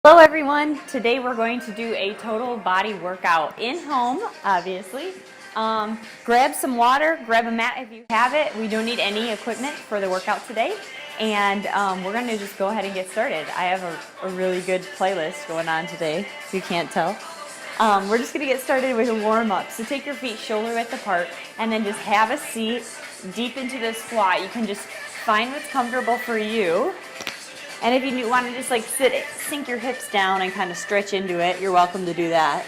Hello everyone, today we're going to do a total body workout in home, obviously. Grab some water, grab a mat if you have it. We don't need any equipment for the workout today. And we're going to just go ahead and get started. I have a really good playlist going on today, if you can't tell. We're just going to get started with a warm-up. So take your feet shoulder width apart and then just have a seat deep into the squat. You can just find what's comfortable for you. And if you want to just like sink your hips down and kind of stretch into it, you're welcome to do that.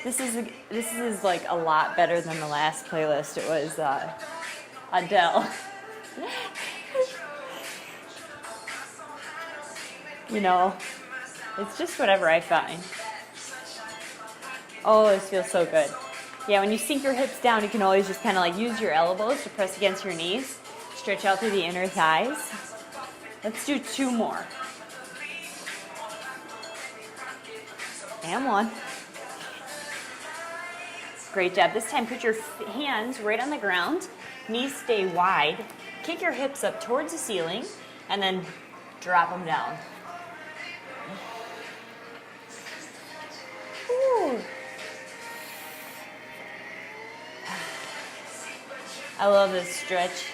This is like a lot better than the last playlist. It was Adele. You know, it's just whatever I find. Oh, this feels so good. Yeah, when you sink your hips down, you can always just kind of like use your elbows to press against your knees. Stretch out through the inner thighs. Let's do 2 more. And 1. Great job. This time put your hands right on the ground. Knees stay wide. Kick your hips up towards the ceiling and then drop them down. Ooh. I love this stretch.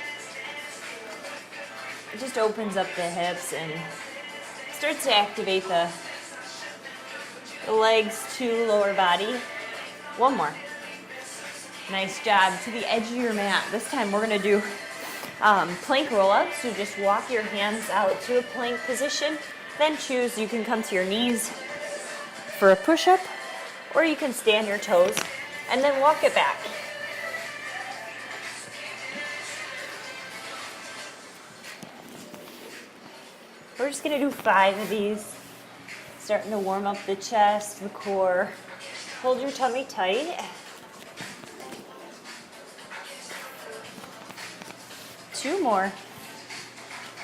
It just opens up the hips and starts to activate the legs to lower body. 1 more. Nice job. To the edge of your mat. This time we're going to do plank roll-ups. So just walk your hands out to a plank position. Then choose. You can come to your knees for a push-up, or you can stand your toes and then walk it back. We're just going to do 5 of these, starting to warm up the chest, the core. Hold your tummy tight. 2 more.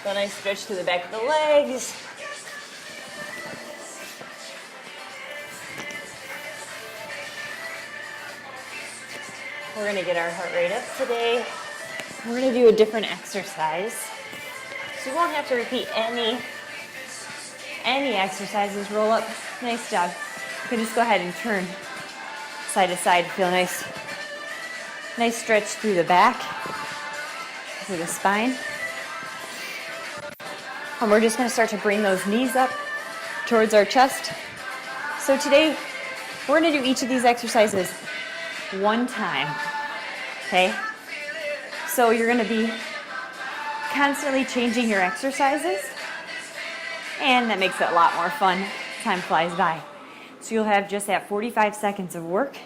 Then I stretch to the back of the legs. We're going to get our heart rate up today. We're going to do a different exercise. So you won't have to repeat any exercises. Roll up. Nice job. You can just go ahead and turn side to side. Feel nice stretch through the back, through the spine. And we're just going to start to bring those knees up towards our chest. So today, we're going to do each of these exercises 1 time. Okay? So you're going to be constantly changing your exercises, and that makes it a lot more fun. Time flies by. So you'll have just that 45 seconds of work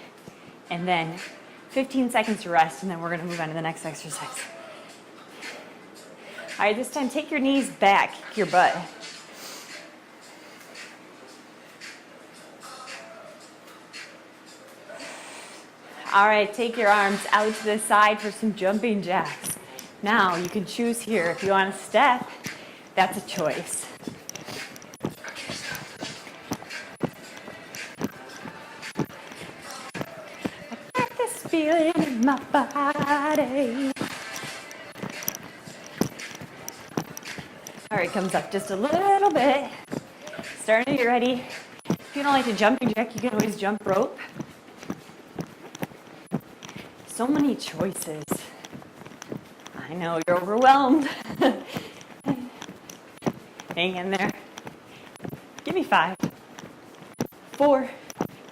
and then 15 seconds to rest, and then we're going to move on to the next exercise. All right, this time take your knees back, kick your butt. All right, take your arms out to the side for some jumping jacks. Now, you can choose here. If you want to step, that's a choice. I got this feeling in my body. All right, comes up just a little bit. Starting to get ready. If you don't like to jumping jack, you can always jump rope. So many choices. I know you're overwhelmed. Hang in there. Give me 5, 4,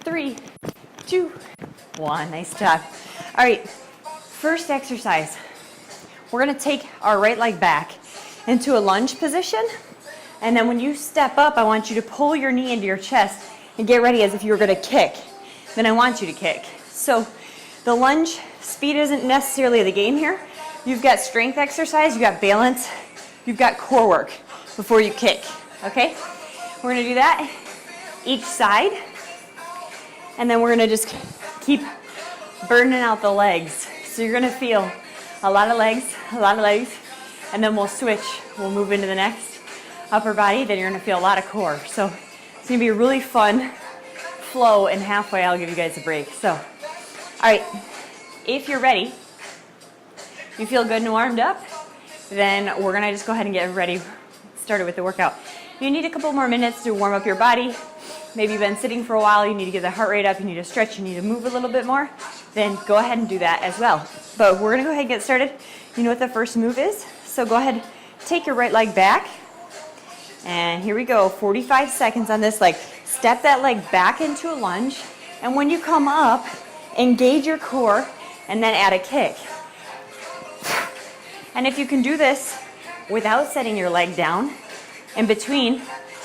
3, 2, 1. Nice job. All right, first exercise. We're going to take our right leg back into a lunge position. And then when you step up, I want you to pull your knee into your chest and get ready as if you were going to kick. Then I want you to kick. So the lunge speed isn't necessarily the game here. You've got strength exercise, you've got balance, you've got core work before you kick, okay? We're going to do that each side, and then we're going to just keep burning out the legs. So you're going to feel a lot of legs, and then we'll switch. We'll move into the next upper body, then you're going to feel a lot of core. So it's going to be a really fun flow, and halfway I'll give you guys a break. So, all right, if you're ready, you feel good and warmed up, then we're gonna just go ahead and get ready, started with the workout. You need a couple more minutes to warm up your body. Maybe you've been sitting for a while, you need to get the heart rate up, you need to stretch, you need to move a little bit more, then go ahead and do that as well. But we're gonna go ahead and get started. You know what the first move is? So go ahead, take your right leg back, and here we go, 45 seconds on this leg. Step that leg back into a lunge, and when you come up, engage your core, and then add a kick. And if you can do this without setting your leg down in between,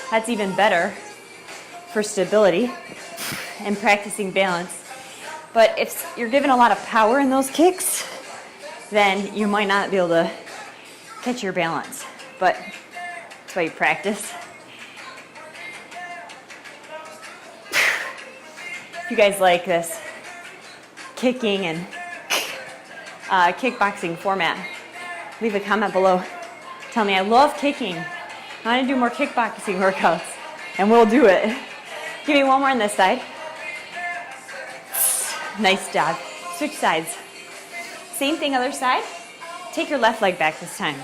that's even better for stability and practicing balance. But if you're given a lot of power in those kicks, then you might not be able to catch your balance. But that's why you practice. If you guys like this kicking and kickboxing format, leave a comment below. Tell me, I love kicking. I want to do more kickboxing workouts, and we'll do it. Give me one more on this side. Nice job. Switch sides. Same thing, other side. Take your left leg back this time.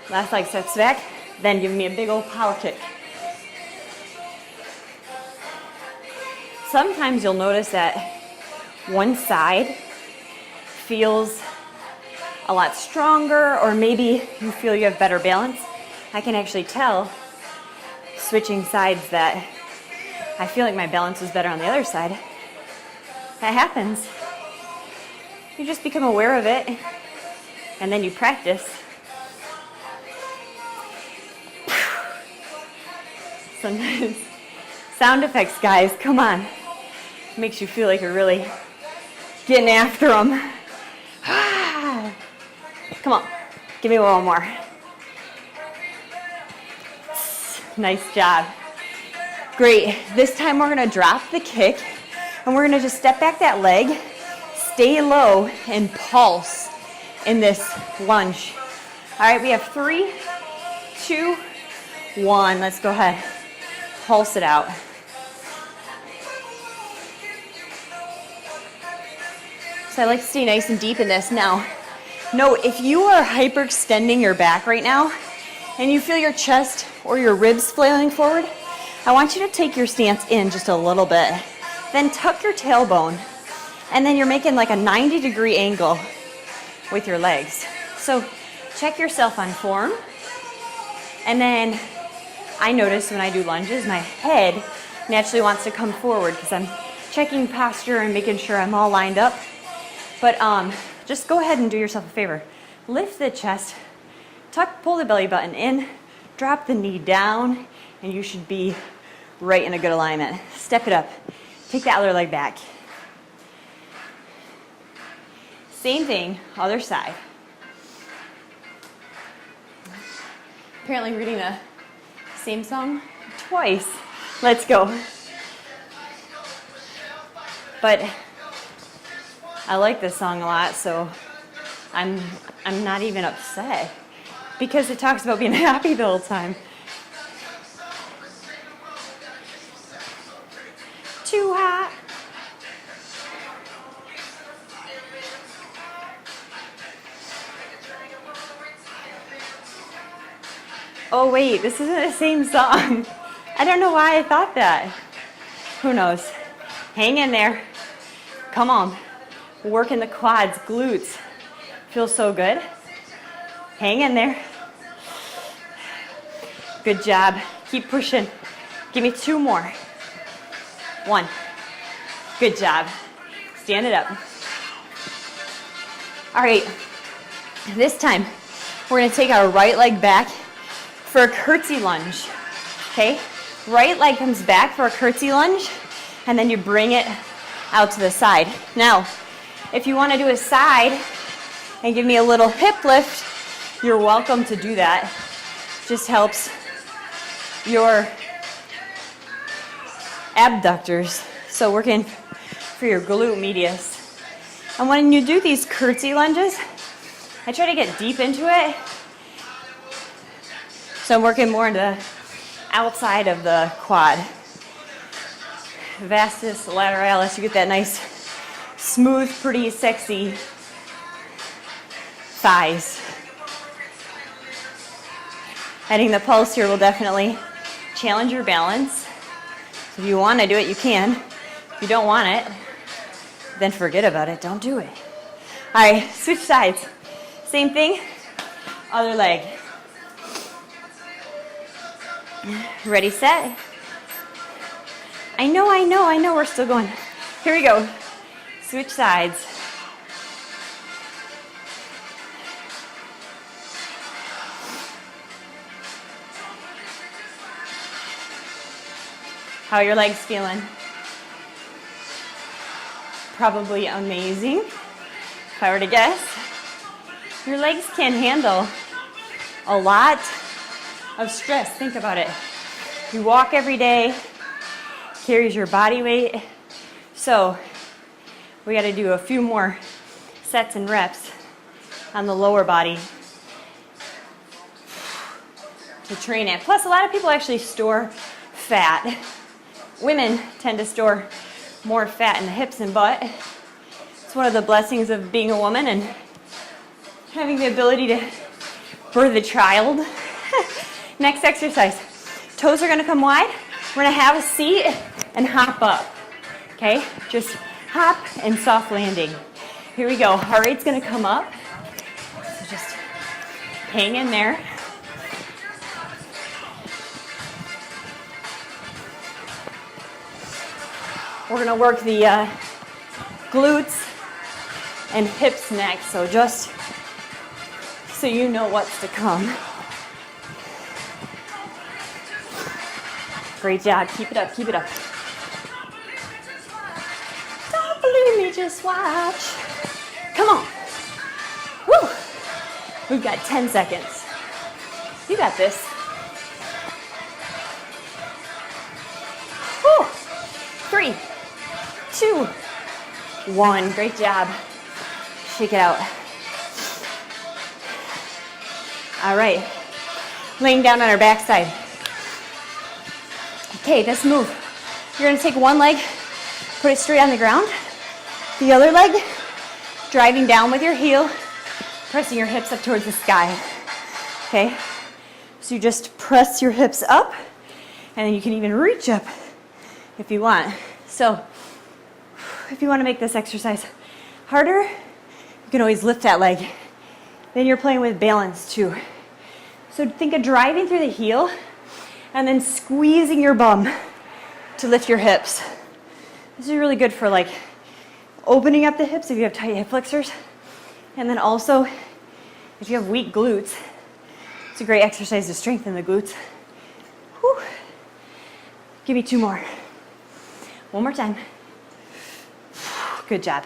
Left leg steps back, then give me a big old power kick. Sometimes you'll notice that one side feels a lot stronger, or maybe you feel you have better balance. I can actually tell switching sides that I feel like my balance is better on the other side. That happens. You just become aware of it, and then you practice. Sometimes sound effects, guys, come on. Makes you feel like you're really getting after them. Come on, give me one more. Nice job. Great. This time we're gonna drop the kick, and we're gonna just step back that leg, stay low, and pulse in this lunge. All right, we have 3, 2, 1. Let's go ahead. Pulse it out. So I like to stay nice and deep in this. Now, note, if you are hyperextending your back right now and you feel your chest or your ribs flailing forward, I want you to take your stance in just a little bit. Then tuck your tailbone, and then you're making like a 90-degree angle with your legs. So check yourself on form. And then I notice when I do lunges, my head naturally wants to come forward because I'm checking posture and making sure I'm all lined up. But just go ahead and do yourself a favor. Lift the chest, pull the belly button in, drop the knee down, and you should be right in a good alignment. Step it up. Take the other leg back. Same thing, other side. Apparently reading the same song twice. Let's go. But I like this song a lot, so I'm not even upset because it talks about being happy the whole time. Too hot. Oh wait, this isn't the same song. I don't know why I thought that. Who knows? Hang in there. Come on. Working the quads, glutes. Feels so good. Hang in there. Good job. Keep pushing. Give me 2 more. 1. Good job. Stand it up. All right. This time, we're going to take our right leg back for a curtsy lunge. Okay? Right leg comes back for a curtsy lunge, and then you bring it out to the side. Now, if you want to do a side and give me a little hip lift, you're welcome to do that. Just helps your abductors. So working for your glute medius. And when you do these curtsy lunges, I try to get deep into it. So I'm working more into the outside of the quad. Vastus lateralis, you get that nice, smooth, pretty, sexy thighs. Adding the pulse here will definitely challenge your balance. So if you want to do it, you can. If you don't want it, then forget about it. Don't do it. All right, switch sides. Same thing, other leg. Ready, set. I know, we're still going. Here we go. Switch sides. How are your legs feeling? Probably amazing, if I were to guess. Your legs can handle a lot of stress. Think about it. You walk every day, carries your body weight. So we got to do a few more sets and reps on the lower body to train it. Plus, a lot of people actually store fat. Women tend to store more fat in the hips and butt. It's one of the blessings of being a woman and having the ability to birth a child. Next exercise. Toes are going to come wide. We're going to have a seat and hop up. Okay? Just hop and soft landing. Here we go. Heart rate's going to come up. So just hang in there. We're going to work the glutes and hips next. So just so you know what's to come. Great job. Keep it up. Keep it up. Don't believe me, just watch. Come on. Woo. We've got 10 seconds. You got this. Woo. 3, 2, 1. Great job. Shake it out. All right. Laying down on our backside. Okay, this move. You're going to take one leg, put it straight on the ground. The other leg, driving down with your heel, pressing your hips up towards the sky. Okay? So you just press your hips up, and then you can even reach up if you want. So if you want to make this exercise harder, you can always lift that leg. Then you're playing with balance too. So think of driving through the heel and then squeezing your bum to lift your hips. This is really good for like opening up the hips if you have tight hip flexors. And then also if you have weak glutes, it's a great exercise to strengthen the glutes. Whew. Give me 2 more. One more time. Good job.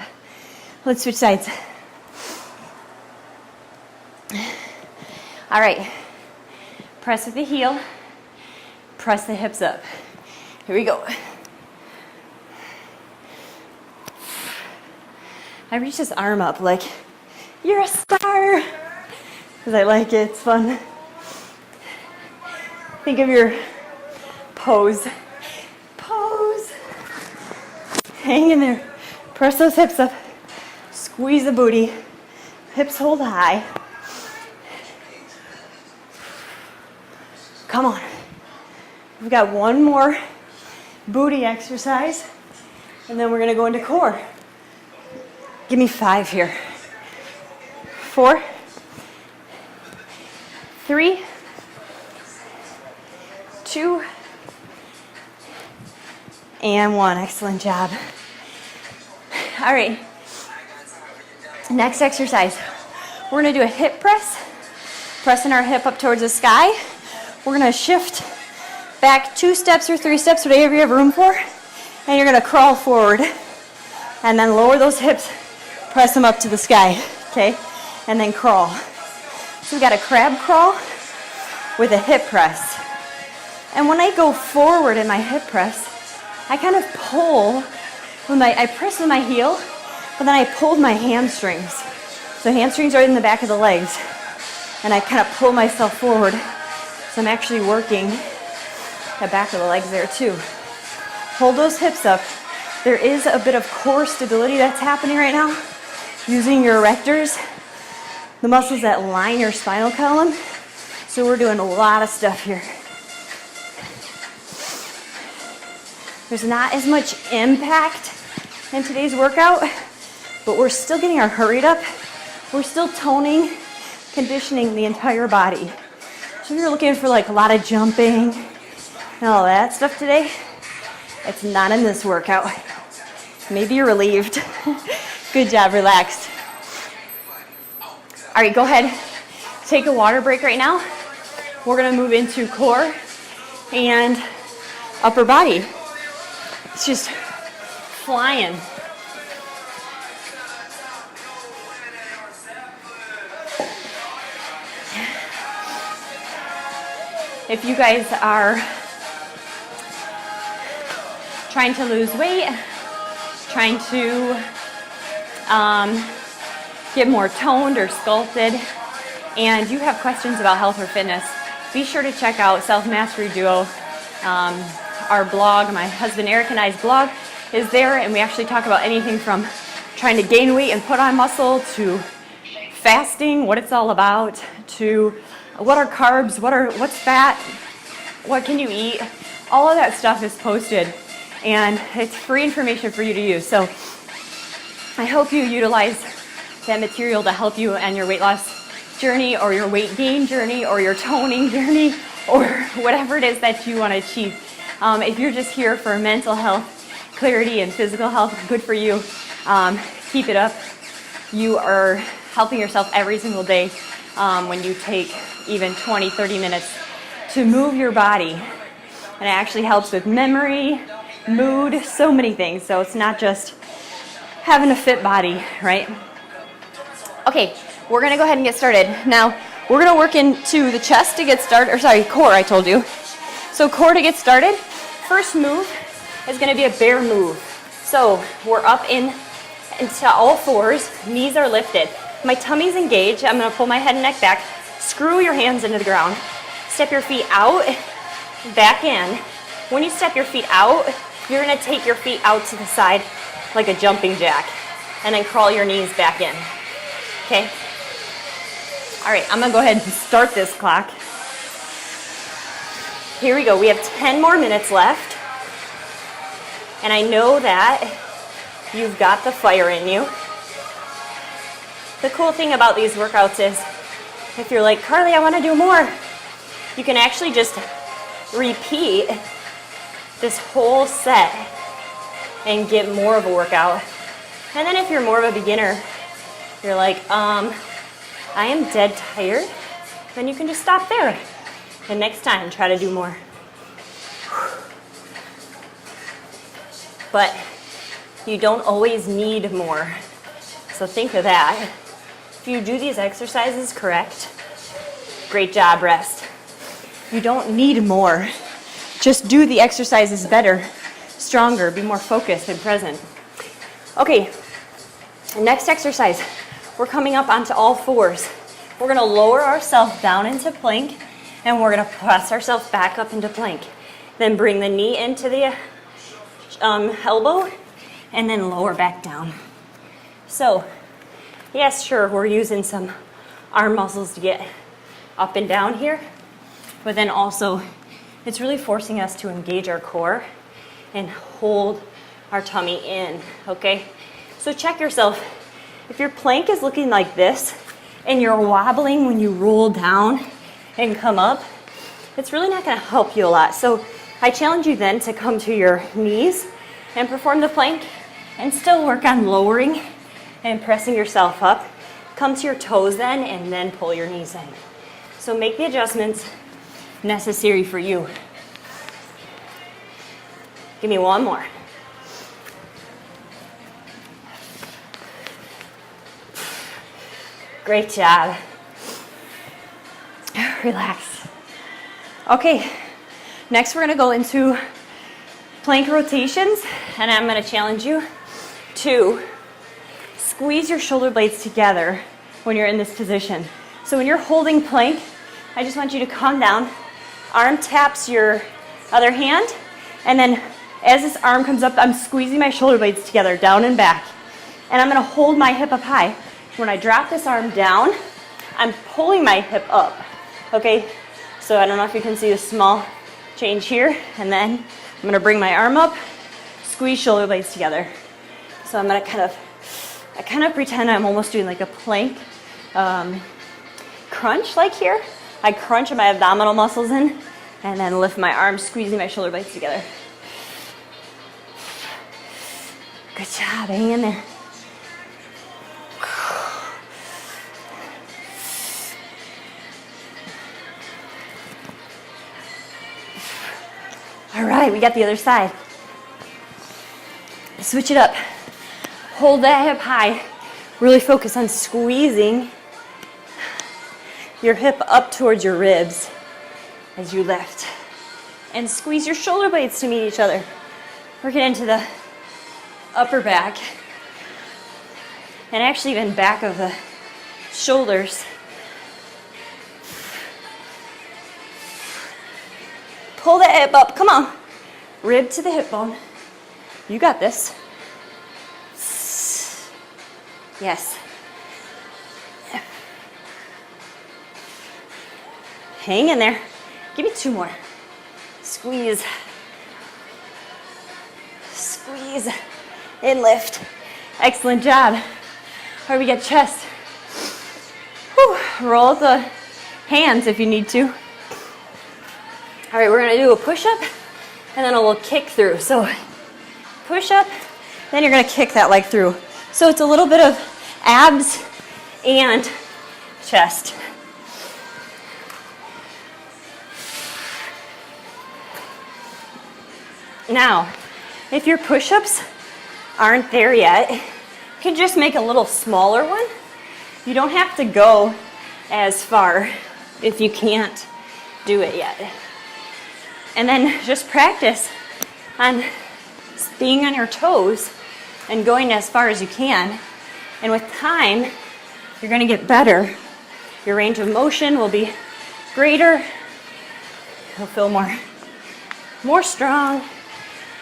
Let's switch sides. All right. Press with the heel. Press the hips up. Here we go. I reach this arm up like, you're a star. Because I like it. It's fun. Think of your pose. Pose. Hang in there. Press those hips up. Squeeze the booty. Hips hold high. Come on. We've got one more booty exercise, and then we're going to go into core. Give me 5 here. 4, 3, 2, and 1. Excellent job. All right. Next exercise. We're going to do a hip press, pressing our hip up towards the sky. We're going to shift back 2 steps or 3 steps, whatever you have room for, and you're going to crawl forward and then lower those hips, press them up to the sky, okay, and then crawl. So we got a crab crawl with a hip press. And when I go forward in my hip press, I kind of pull, I press with my heel, but then I pulled my hamstrings. So hamstrings are in the back of the legs, and I kind of pull myself forward. So I'm actually working the back of the legs there too. Hold those hips up. There is a bit of core stability that's happening right now. Using your erectors, the muscles that line your spinal column, So we're doing a lot of stuff here. There's not as much impact in today's workout, but we're still getting our heart rate up. We're still toning, conditioning the entire body. So if you're looking for like a lot of jumping and all that stuff today, it's not in this workout. Maybe you're relieved. Good job, relaxed. All right, go ahead, take a water break right now. We're gonna move into core and upper body. It's just flying. If you guys are trying to lose weight, trying to get more toned or sculpted, and you have questions about health or fitness, be sure to check out Self Mastery Duo. Our blog, my husband Eric and I's blog is there, and we actually talk about anything from trying to gain weight and put on muscle to fasting, what it's all about, to what are carbs, what's fat, what can you eat. All of that stuff is posted, and it's free information for you to use. So I hope you utilize that material to help you on your weight loss journey, or your weight gain journey, or your toning journey, or whatever it is that you want to achieve. If you're just here for mental health, clarity, and physical health, good for you. Keep it up. You are helping yourself every single day when you take even 20, 30 minutes to move your body. And it actually helps with memory, mood, so many things. So it's not just having a fit body, right? Okay, we're gonna go ahead and get started. Now, we're gonna work into the chest to get started, or sorry, core, I told you. So core to get started, first move is gonna be a bear move. So we're up into all fours, knees are lifted. My tummy's engaged, I'm gonna pull my head and neck back, screw your hands into the ground, step your feet out, back in. When you step your feet out, you're gonna take your feet out to the side like a jumping jack, and then crawl your knees back in, okay? All right, I'm gonna go ahead and start this clock. Here we go, we have 10 more minutes left. And I know that you've got the fire in you. The cool thing about these workouts is, if you're like, Carly, I wanna do more, you can actually just repeat this whole set and get more of a workout. And then if you're more of a beginner, you're like, I am dead tired, then you can just stop there. And next time, try to do more. But you don't always need more. So think of that. If you do these exercises correct, great job, rest. You don't need more. Just do the exercises better, stronger, be more focused and present. Okay, next exercise. We're coming up onto all fours. We're gonna lower ourselves down into plank, and we're gonna press ourselves back up into plank. Then bring the knee into the elbow, and then lower back down. So, yes, sure, we're using some arm muscles to get up and down here, but then also it's really forcing us to engage our core and hold our tummy in, okay? So check yourself. If your plank is looking like this and you're wobbling when you roll down and come up, it's really not gonna help you a lot. So I challenge you then to come to your knees and perform the plank and still work on lowering and pressing yourself up. Come to your toes then, and then pull your knees in. So make the adjustments necessary for you. Give me one more. Great job. Relax. Okay, next we're gonna go into plank rotations, and I'm gonna challenge you to squeeze your shoulder blades together when you're in this position. So when you're holding plank, I just want you to come down, arm taps your other hand, and then as this arm comes up, I'm squeezing my shoulder blades together, down and back. And I'm gonna hold my hip up high. When I drop this arm down, I'm pulling my hip up, okay? So I don't know if you can see the small change here, and then I'm gonna bring my arm up, squeeze shoulder blades together. So I'm gonna I kind of pretend I'm almost doing like a plank crunch like here. I crunch my abdominal muscles in and then lift my arms, squeezing my shoulder blades together. Good job, hang in there. All right, we got the other side. Switch it up. Hold that hip high. Really focus on squeezing your hip up towards your ribs as you lift. And squeeze your shoulder blades to meet each other. Working into the upper back. And actually even back of the shoulders. Pull that hip up, come on. Rib to the hip bone. You got this. Yes. Hang in there. Give me 2 more. Squeeze. Squeeze. And lift. Excellent job. All right, we got chest. Whew. Roll the hands if you need to. All right, we're gonna do a push-up and then a little kick through. So push-up, then you're gonna kick that leg through. So it's a little bit of abs and chest. Now, if your push-ups aren't there yet, you can just make a little smaller one. You don't have to go as far if you can't do it yet. And then just practice on being on your toes and going as far as you can. And with time, you're gonna get better. Your range of motion will be greater. You'll feel more strong.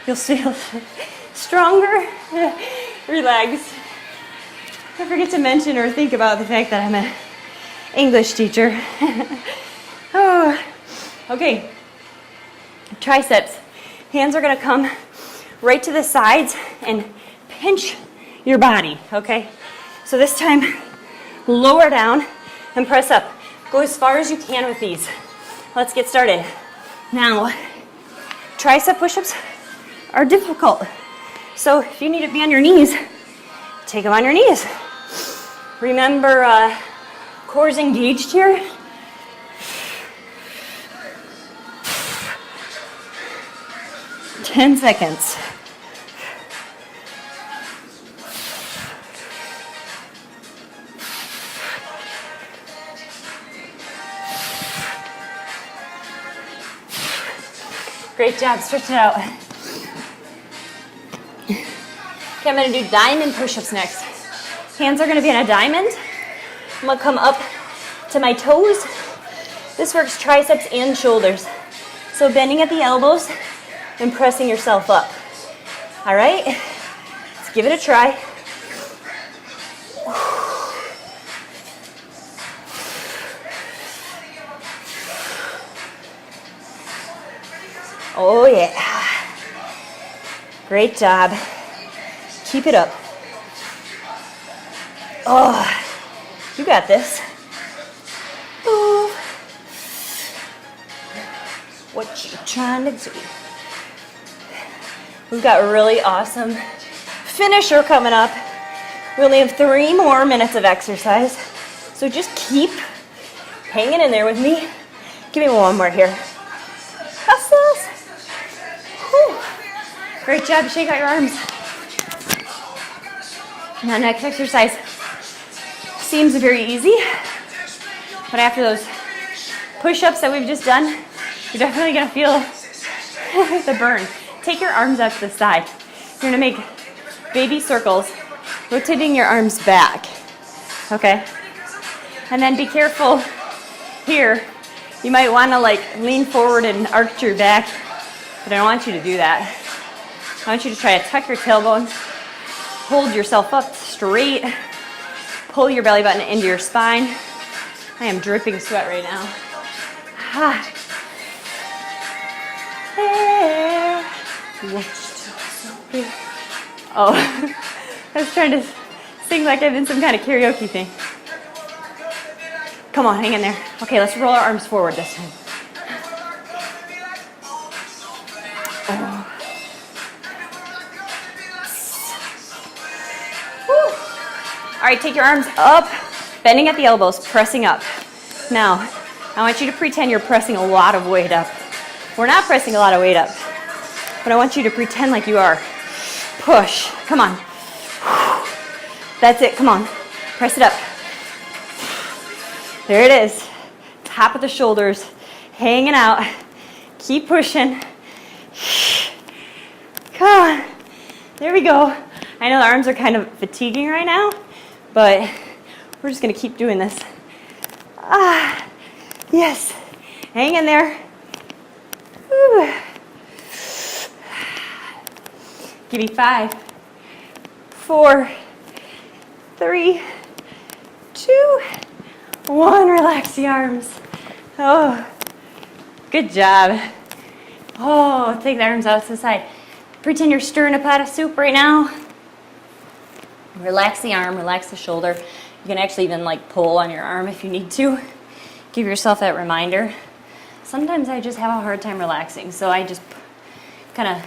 You'll feel stronger. Relax. Don't forget to mention or think about the fact that I'm an English teacher. Oh. Okay. Triceps. Hands are gonna come right to the sides and pinch your body, okay? So this time, lower down and press up. Go as far as you can with these. Let's get started. Now, tricep push-ups are difficult. So if you need to be on your knees, take them on your knees. Remember, core's engaged here. Ten seconds. Great job, stretch it out. Okay, I'm gonna do diamond push-ups next. Hands are gonna be in a diamond. I'm gonna come up to my toes. This works triceps and shoulders. So bending at the elbows and pressing yourself up. All right, let's give it a try. Oh yeah. Great job. Keep it up. Oh, you got this. Ooh. What you trying to do? We've got a really awesome finisher coming up. We only have 3 more minutes of exercise. So just keep hanging in there with me. Give me one more here. Hustles. Whew. Great job. Shake out your arms. Now next exercise seems very easy, but after those push-ups that we've just done, you're definitely gonna feel the burn. Take your arms out to the side. You're gonna make baby circles, rotating your arms back, okay? And then be careful here. You might wanna like lean forward and arch your back, but I don't want you to do that. I want you to try to tuck your tailbone, hold yourself up straight, pull your belly button into your spine. I am dripping sweat right now. Ha. There. Oh, I was trying to sing like I'm in some kind of karaoke thing. Come on, hang in there. Okay, let's roll our arms forward this time. Oh. Woo. All right, take your arms up, bending at the elbows, pressing up. Now, I want you to pretend you're pressing a lot of weight up. We're not pressing a lot of weight up, but I want you to pretend like you are. Push. Come on. That's it. Come on. Press it up. There it is. Top of the shoulders, hanging out. Keep pushing. Come on. There we go. I know the arms are kind of fatiguing right now, but we're just going to keep doing this. Ah, yes. Hang in there. Whew. Give me 5, 4, 3, 2, 1. Relax the arms. Oh, good job. Oh, take the arms out to the side. Pretend you're stirring a pot of soup right now. Relax the arm, relax the shoulder. You can actually even like pull on your arm if you need to. Give yourself that reminder. Sometimes I just have a hard time relaxing, so I just kind of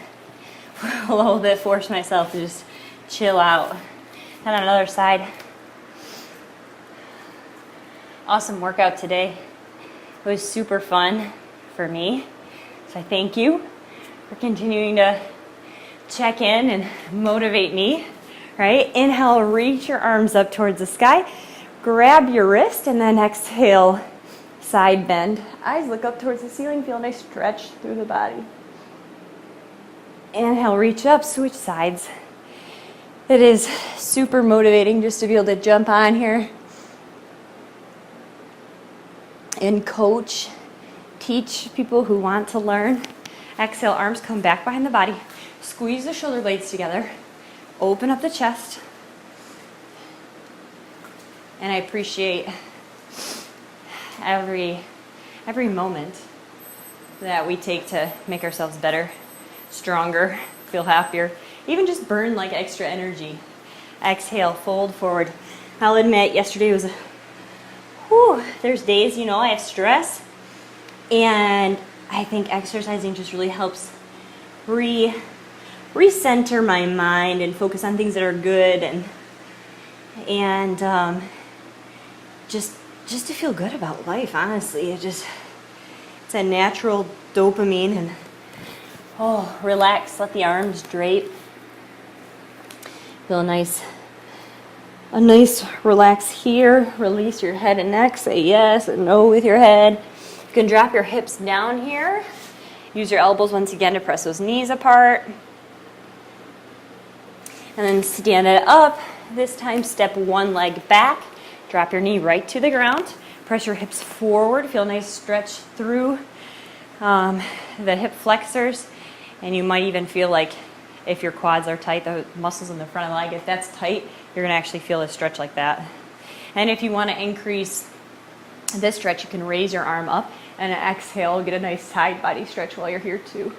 a little bit force myself to just chill out. And on another side. Awesome workout today. It was super fun for me. So I thank you for continuing to check in and motivate me. Right? Inhale, reach your arms up towards the sky. Grab your wrist and then exhale, side bend. Eyes look up towards the ceiling. Feel a nice stretch through the body. Inhale, reach up, switch sides. It is super motivating just to be able to jump on here and coach, teach people who want to learn. Exhale, arms come back behind the body. Squeeze the shoulder blades together. Open up the chest. And I appreciate every moment that we take to make ourselves better, stronger, feel happier, even just burn like extra energy. Exhale, fold forward. I'll admit, yesterday was there's days, I have stress, and I think exercising just really helps recenter my mind and focus on things that are good and just to feel good about life, honestly. It's a natural dopamine, and relax, let the arms drape. Feel a nice relax here. Release your head and neck. Say yes and no with your head. You can drop your hips down here. Use your elbows once again to press those knees apart. And then stand it up. This time, step one leg back. Drop your knee right to the ground. Press your hips forward. Feel a nice stretch through the hip flexors. And you might even feel like if your quads are tight, the muscles in the front of the leg, if that's tight, you're going to actually feel a stretch like that. And if you want to increase this stretch, you can raise your arm up and exhale, get a nice side body stretch while you're here too.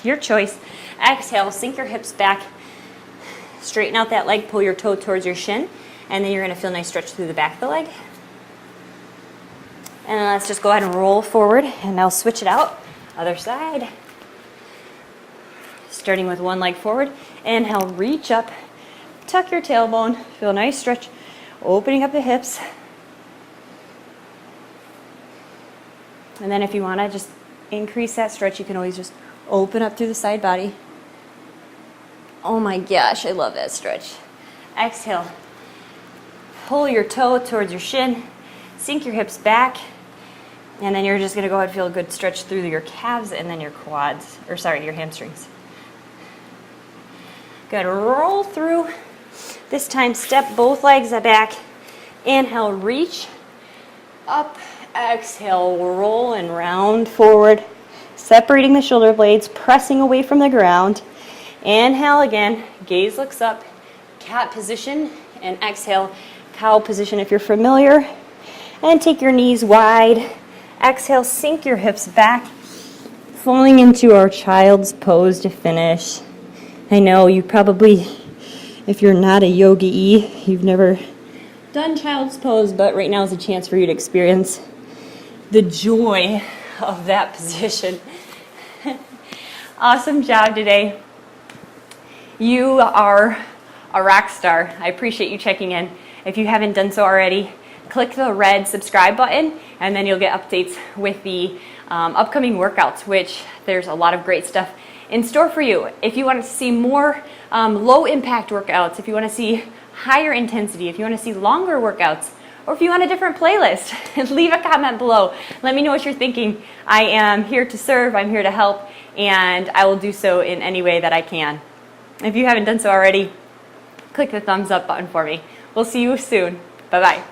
Your choice. Exhale, sink your hips back, straighten out that leg, pull your toe towards your shin, and then you're going to feel a nice stretch through the back of the leg. And let's just go ahead and roll forward, and now switch it out. Other side. Starting with one leg forward. Inhale, reach up, tuck your tailbone, feel a nice stretch, opening up the hips. And then if you want to just increase that stretch, you can always just open up through the side body. Oh my gosh, I love that stretch. Exhale. Pull your toe towards your shin, sink your hips back, and then you're just going to go ahead and feel a good stretch through your calves and then your quads, your hamstrings. Good, roll through. This time, step both legs back. Inhale, reach up. Exhale, roll and round forward. Separating the shoulder blades, pressing away from the ground. Inhale again, gaze looks up, cat position, and exhale, cow position if you're familiar. And take your knees wide. Exhale, sink your hips back, falling into our child's pose to finish. I know you probably, if you're not a yogi, you've never done child's pose, but right now is a chance for you to experience the joy of that position. Awesome job today. You are a rock star. I appreciate you checking in. If you haven't done so already, click the red subscribe button, and then you'll get updates with the upcoming workouts, which there's a lot of great stuff in store for you. If you want to see more low impact workouts, if you want to see higher intensity, if you want to see longer workouts, or if you want a different playlist, leave a comment below. Let me know what you're thinking. I am here to serve, I'm here to help, and I will do so in any way that I can. If you haven't done so already, click the thumbs up button for me. We'll see you soon. Bye-bye.